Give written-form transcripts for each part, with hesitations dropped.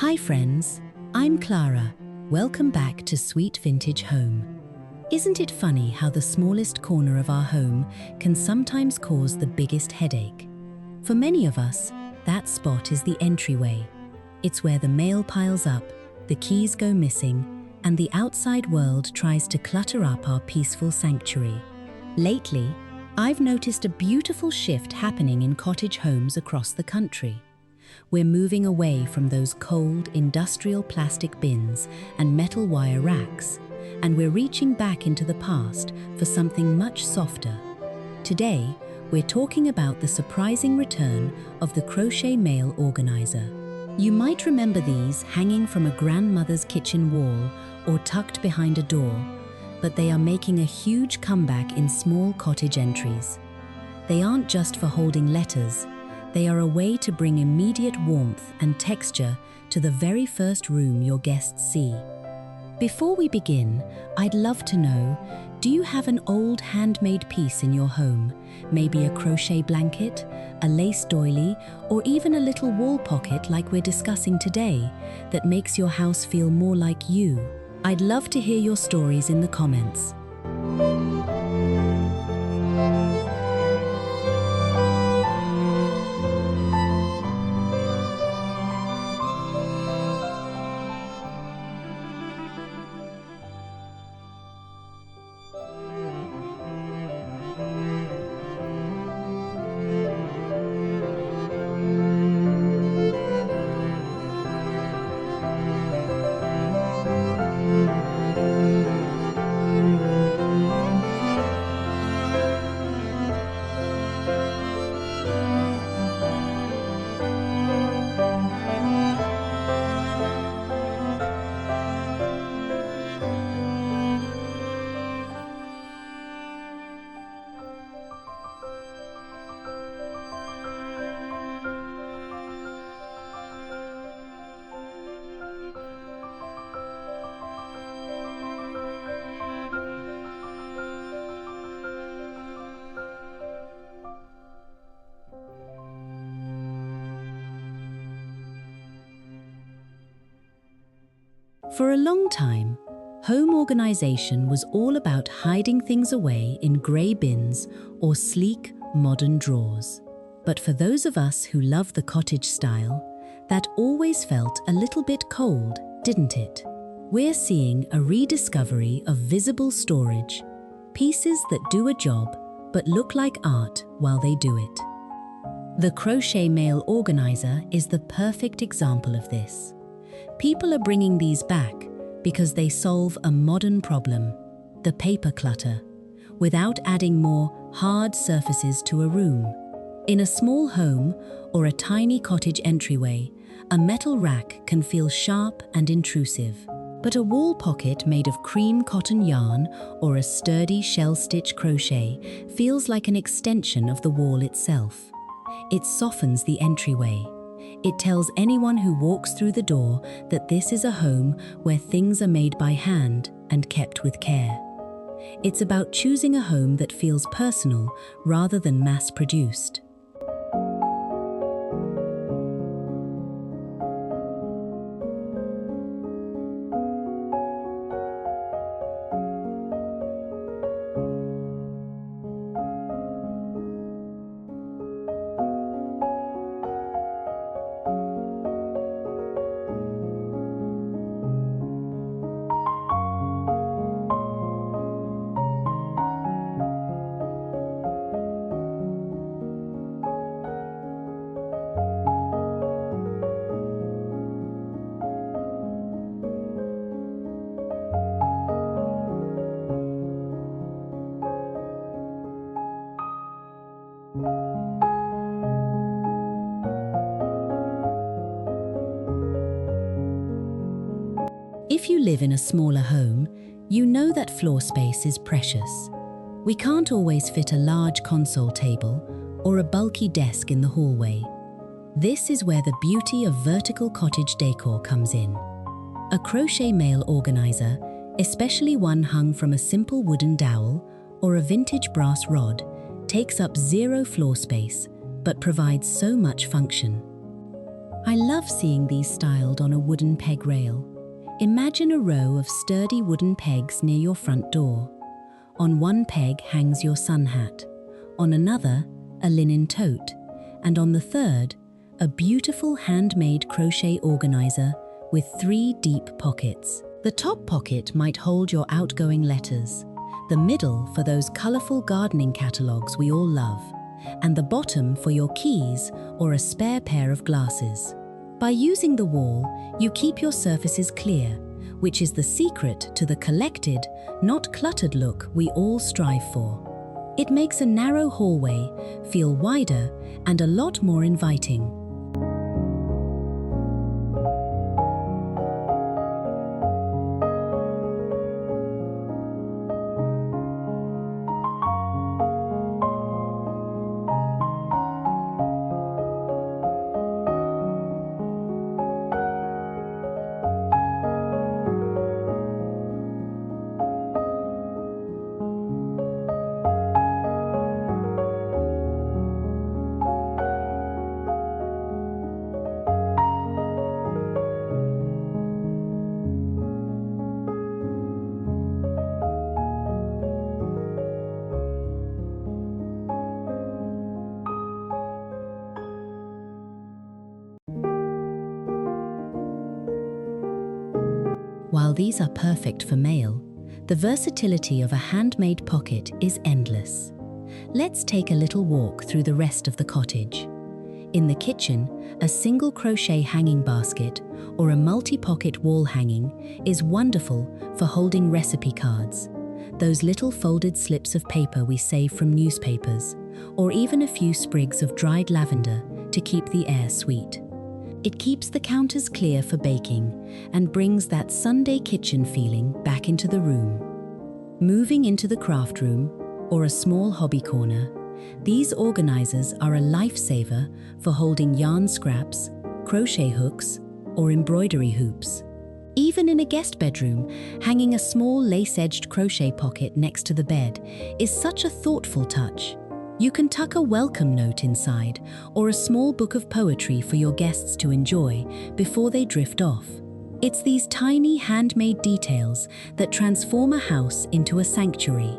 Hi friends, I'm Clara. Welcome back to Sweet Vintage Home. Isn't it funny how the smallest corner of our home can sometimes cause the biggest headache? For many of us, that spot is the entryway. It's where the mail piles up, the keys go missing, and the outside world tries to clutter up our peaceful sanctuary. Lately, I've noticed a beautiful shift happening in cottage homes across the country. We're moving away from those cold, industrial plastic bins and metal wire racks, and we're reaching back into the past for something much softer. Today, we're talking about the surprising return of the crochet mail organizer. You might remember these hanging from a grandmother's kitchen wall or tucked behind a door, but they are making a huge comeback in small cottage entries. They aren't just for holding letters. They are a way to bring immediate warmth and texture to the very first room your guests see. Before we begin, I'd love to know, do you have an old handmade piece in your home? Maybe a crochet blanket, a lace doily, or even a little wall pocket like we're discussing today that makes your house feel more like you? I'd love to hear your stories in the comments. For a long time, home organization was all about hiding things away in grey bins or sleek, modern drawers. But for those of us who love the cottage style, that always felt a little bit cold, didn't it? We're seeing a rediscovery of visible storage, pieces that do a job but look like art while they do it. The crochet mail organizer is the perfect example of this. People are bringing these back because they solve a modern problem, the paper clutter, without adding more hard surfaces to a room. In a small home or a tiny cottage entryway, a metal rack can feel sharp and intrusive. But a wall pocket made of cream cotton yarn or a sturdy shell-stitch crochet feels like an extension of the wall itself. It softens the entryway. It tells anyone who walks through the door that this is a home where things are made by hand and kept with care. It's about choosing a home that feels personal rather than mass-produced. If you live in a smaller home, you know that floor space is precious. We can't always fit a large console table or a bulky desk in the hallway. This is where the beauty of vertical cottage decor comes in. A crochet mail organizer, especially one hung from a simple wooden dowel or a vintage brass rod, takes up zero floor space but provides so much function. I love seeing these styled on a wooden peg rail. Imagine a row of sturdy wooden pegs near your front door. On one peg hangs your sun hat, on another, a linen tote, and on the third, a beautiful handmade crochet organizer with 3 deep pockets. The top pocket might hold your outgoing letters, the middle for those colorful gardening catalogs we all love, and the bottom for your keys or a spare pair of glasses. By using the wall, you keep your surfaces clear, which is the secret to the collected, not cluttered look we all strive for. It makes a narrow hallway feel wider and a lot more inviting. While these are perfect for mail, the versatility of a handmade pocket is endless. Let's take a little walk through the rest of the cottage. In the kitchen, a single crochet hanging basket or a multi-pocket wall hanging is wonderful for holding recipe cards, those little folded slips of paper we save from newspapers, or even a few sprigs of dried lavender to keep the air sweet. It keeps the counters clear for baking and brings that Sunday kitchen feeling back into the room. Moving into the craft room or a small hobby corner, these organizers are a lifesaver for holding yarn scraps, crochet hooks, or embroidery hoops. Even in a guest bedroom, hanging a small lace-edged crochet pocket next to the bed is such a thoughtful touch. You can tuck a welcome note inside or a small book of poetry for your guests to enjoy before they drift off. It's these tiny handmade details that transform a house into a sanctuary.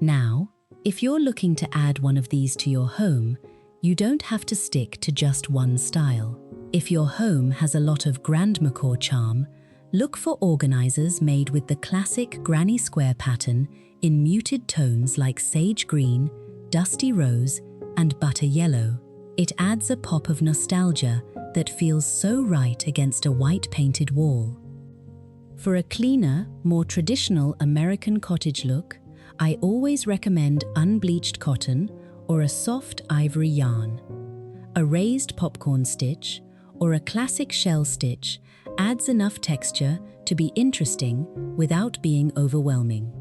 Now, if you're looking to add one of these to your home, you don't have to stick to just one style. If your home has a lot of grandmacore charm, look for organizers made with the classic granny square pattern in muted tones like sage green, dusty rose, and butter yellow. It adds a pop of nostalgia that feels so right against a white painted wall. For a cleaner, more traditional American cottage look, I always recommend unbleached cotton or a soft ivory yarn. A raised popcorn stitch or a classic shell stitch adds enough texture to be interesting without being overwhelming.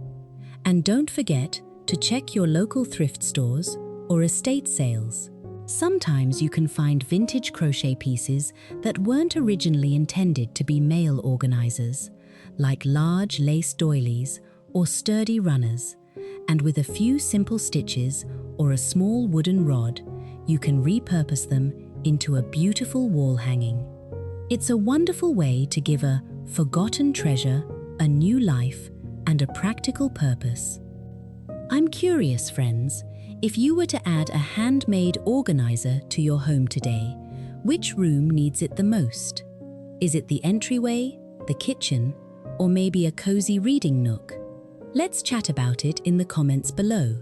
And don't forget to check your local thrift stores or estate sales. Sometimes you can find vintage crochet pieces that weren't originally intended to be mail organizers, like large lace doilies or sturdy runners, and with a few simple stitches or a small wooden rod, you can repurpose them into a beautiful wall hanging. It's a wonderful way to give a forgotten treasure a new life and a practical purpose. I'm curious, friends, if you were to add a handmade organizer to your home today, which room needs it the most? Is it the entryway, the kitchen, or maybe a cozy reading nook? Let's chat about it in the comments below.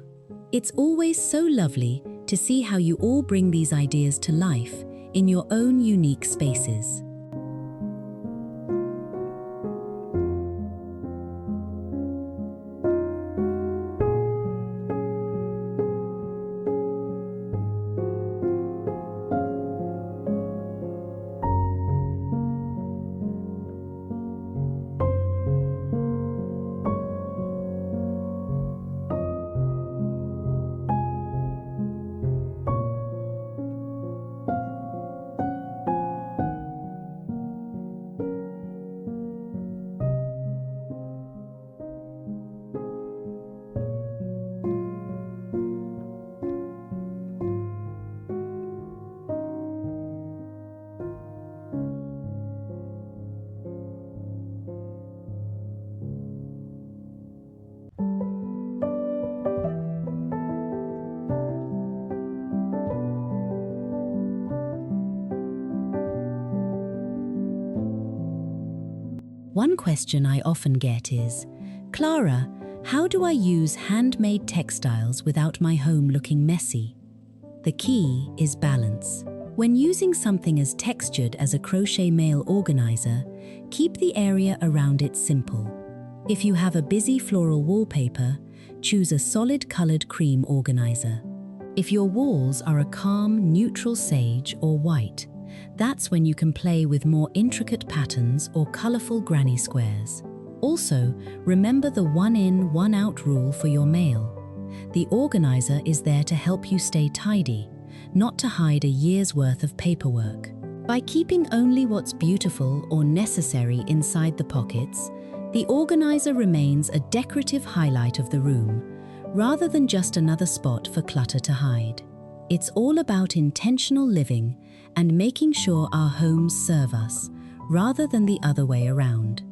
It's always so lovely to see how you all bring these ideas to life in your own unique spaces. One question I often get is, Clara, how do I use handmade textiles without my home looking messy? The key is balance. When using something as textured as a crochet mail organizer, keep the area around it simple. If you have a busy floral wallpaper, choose a solid colored cream organizer. If your walls are a calm, neutral sage or white, that's when you can play with more intricate patterns or colorful granny squares. Also, remember the one in, one out rule for your mail. The organizer is there to help you stay tidy, not to hide a year's worth of paperwork. By keeping only what's beautiful or necessary inside the pockets, the organizer remains a decorative highlight of the room, rather than just another spot for clutter to hide. It's all about intentional living and making sure our homes serve us, rather than the other way around.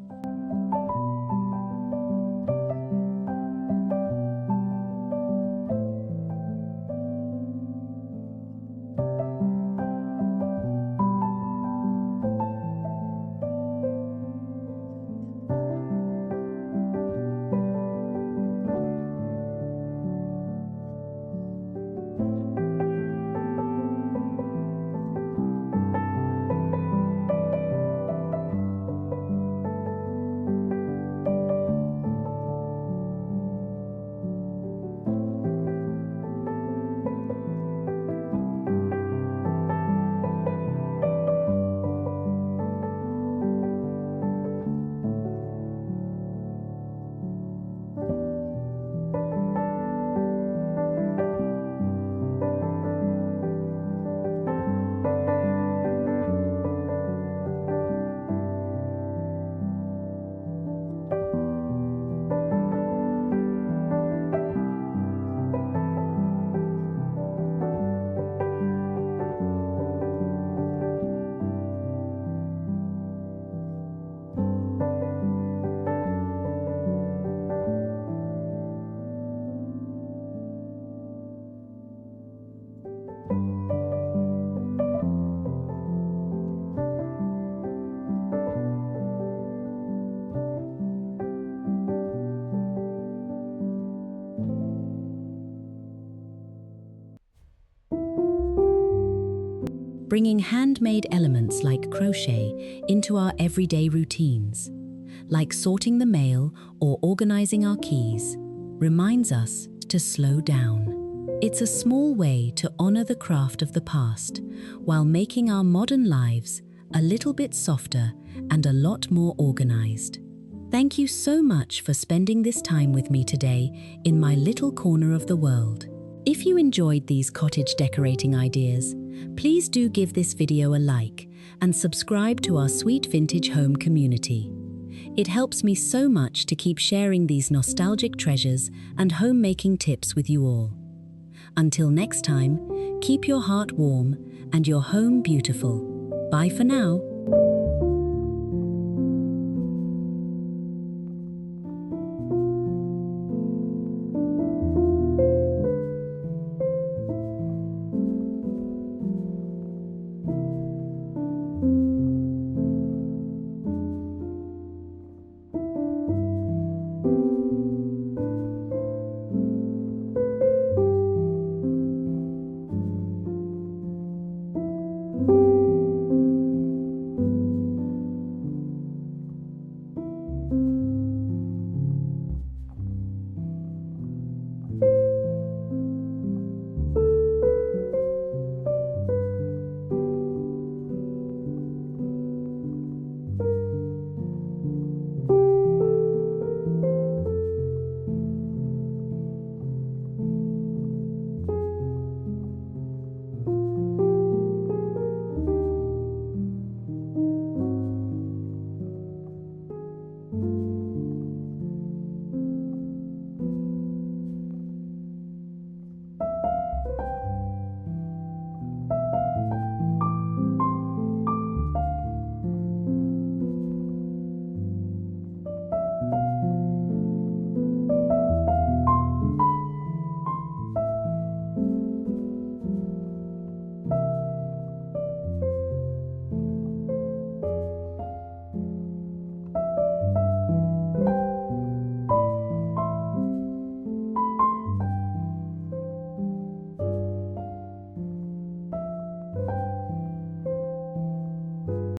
Bringing handmade elements like crochet into our everyday routines, like sorting the mail or organizing our keys, reminds us to slow down. It's a small way to honor the craft of the past while making our modern lives a little bit softer and a lot more organized. Thank you so much for spending this time with me today in my little corner of the world. If you enjoyed these cottage decorating ideas, please do give this video a like and subscribe to our Sweet Vintage Home community. It helps me so much to keep sharing these nostalgic treasures and homemaking tips with you all. Until next time, keep your heart warm and your home beautiful. Bye for now.